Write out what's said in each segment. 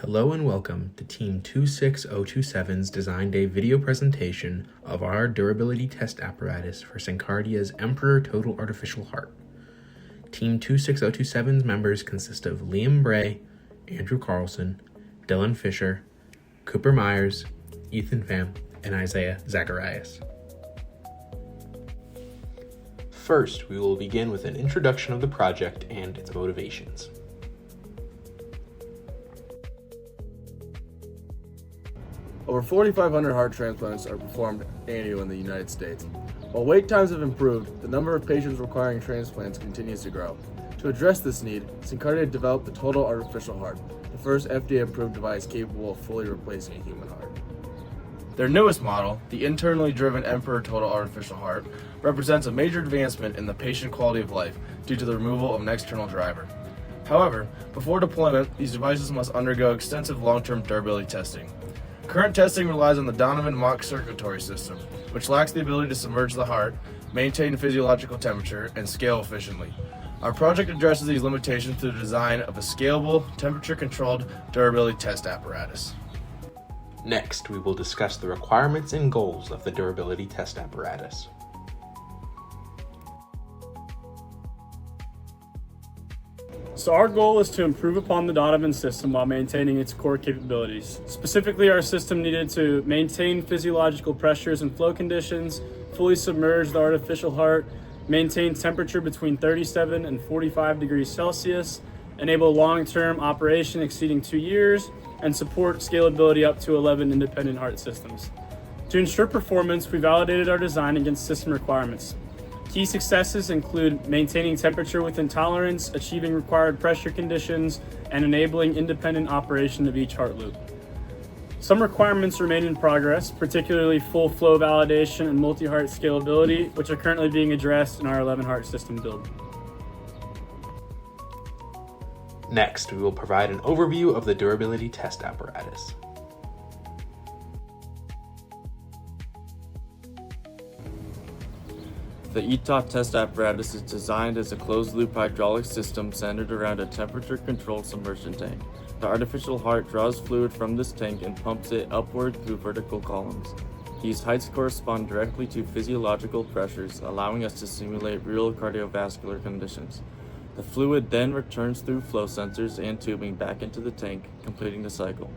Hello and welcome to Team 26027's Design Day video presentation of our durability test apparatus for SynCard's Emperor Total Artificial Heart. Team 26027's members consist of Liam Bray, Andrew Carlson, Dylan Fisher, Cooper Myers, Ethan Pham, and Isaiah Zacharias. First, we will begin with an introduction of the project and its motivations. Over 4,500 heart transplants are performed annually in the United States. While wait times have improved, the number of patients requiring transplants continues to grow. To address this need, SynCard developed the Total Artificial Heart, the first FDA-approved device capable of fully replacing a human heart. Their newest model, the internally driven Emperor Total Artificial Heart, represents a major advancement in the patient quality of life due to the removal of an external driver. However, before deployment, these devices must undergo extensive long-term durability testing. Current testing relies on the Donovan mock circulatory system, which lacks the ability to submerge the heart, maintain physiological temperature, and scale efficiently. Our project addresses these limitations through the design of a scalable, temperature-controlled durability test apparatus. Next, we will discuss the requirements and goals of the durability test apparatus. So our goal is to improve upon the Donovan system while maintaining its core capabilities. Specifically, our system needed to maintain physiological pressures and flow conditions, fully submerge the artificial heart, maintain temperature between 37 and 45 degrees Celsius, enable long-term operation exceeding 2 years, and support scalability up to 11 independent heart systems. To ensure performance, we validated our design against system requirements. Key successes include maintaining temperature within tolerance, achieving required pressure conditions, and enabling independent operation of each heart loop. Some requirements remain in progress, particularly full flow validation and multi-heart scalability, which are currently being addressed in our 11-heart system build. Next, we will provide an overview of the durability test apparatus. The ETOP test apparatus is designed as a closed-loop hydraulic system centered around a temperature-controlled submersion tank. The artificial heart draws fluid from this tank and pumps it upward through vertical columns. These heights correspond directly to physiological pressures, allowing us to simulate real cardiovascular conditions. The fluid then returns through flow sensors and tubing back into the tank, completing the cycle.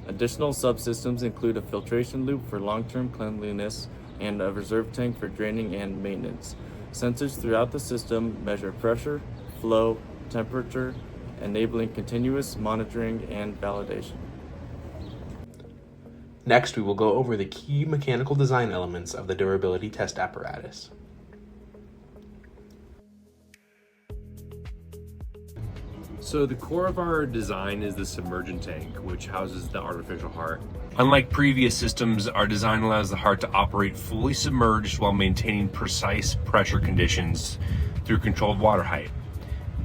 Additional subsystems include a filtration loop for long-term cleanliness and a reserve tank for draining and maintenance. Sensors throughout the system measure pressure, flow, temperature, enabling continuous monitoring and validation. Next, we will go over the key mechanical design elements of the durability test apparatus. So the core of our design is the submergent tank, which houses the artificial heart. Unlike previous systems, our design allows the heart to operate fully submerged while maintaining precise pressure conditions through controlled water height.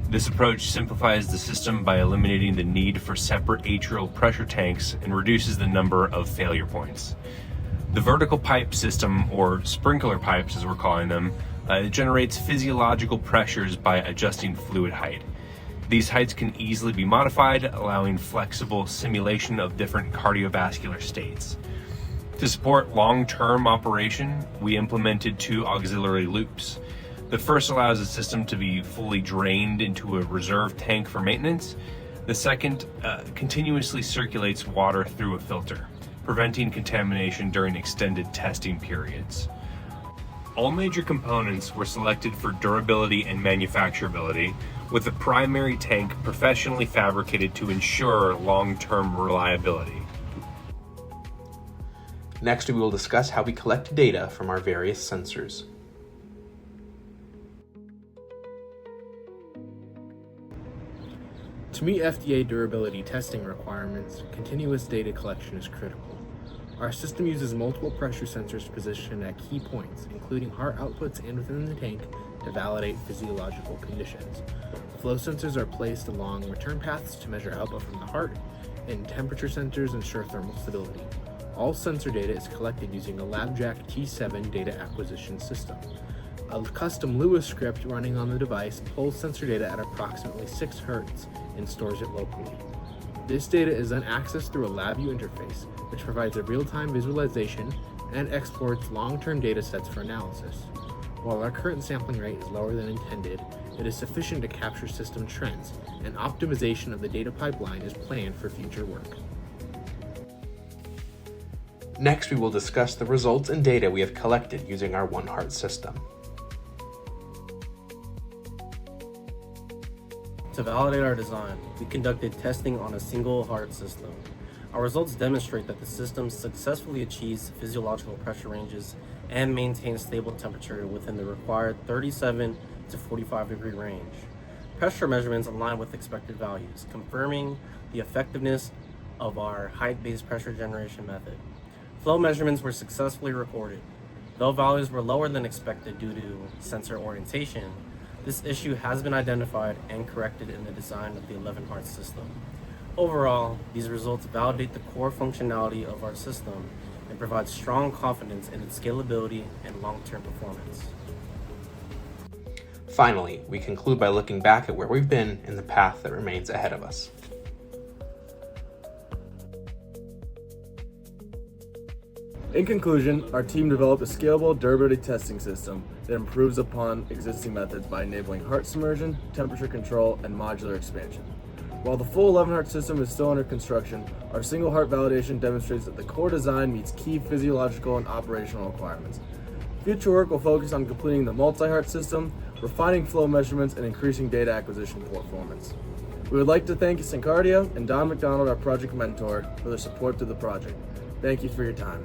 This approach simplifies the system by eliminating the need for separate atrial pressure tanks and reduces the number of failure points. The vertical pipe system, or sprinkler pipes as we're calling them, generates physiological pressures by adjusting fluid height. These heights can easily be modified, allowing flexible simulation of different cardiovascular states. To support long-term operation, we implemented 2 auxiliary loops. The first allows the system to be fully drained into a reserve tank for maintenance. The second continuously circulates water through a filter, preventing contamination during extended testing periods. All major components were selected for durability and manufacturability, with the primary tank professionally fabricated to ensure long-term reliability. Next, we will discuss how we collect data from our various sensors. To meet FDA durability testing requirements, continuous data collection is critical. Our system uses multiple pressure sensors positioned at key points, including heart outputs and within the tank, to validate physiological conditions. Flow sensors are placed along return paths to measure output from the heart, and temperature sensors ensure thermal stability. All sensor data is collected using a LabJack T7 data acquisition system. A custom Lua script running on the device pulls sensor data at approximately 6 Hz and stores it locally. This data is then accessed through a LabVIEW interface, which provides a real-time visualization and exports long-term data sets for analysis. While our current sampling rate is lower than intended, it is sufficient to capture system trends, and optimization of the data pipeline is planned for future work. Next, we will discuss the results and data we have collected using our One Heart system. To validate our design, we conducted testing on a single heart system. Our results demonstrate that the system successfully achieves physiological pressure ranges and maintains stable temperature within the required 37 to 45 degree range. Pressure measurements align with expected values, confirming the effectiveness of our height-based pressure generation method. Flow measurements were successfully recorded. Though values were lower than expected due to sensor orientation, this issue has been identified and corrected in the design of the 11 heart system. Overall, these results validate the core functionality of our system and provide strong confidence in its scalability and long-term performance. Finally, we conclude by looking back at where we've been and the path that remains ahead of us. In conclusion, our team developed a scalable durability testing system that improves upon existing methods by enabling heart submersion, temperature control, and modular expansion. While the full 11 heart system is still under construction, our single heart validation demonstrates that the core design meets key physiological and operational requirements. Future work will focus on completing the multi-heart system, refining flow measurements, and increasing data acquisition performance. We would like to thank SynCard and Don McDonald, our project mentor, for their support to the project. Thank you for your time.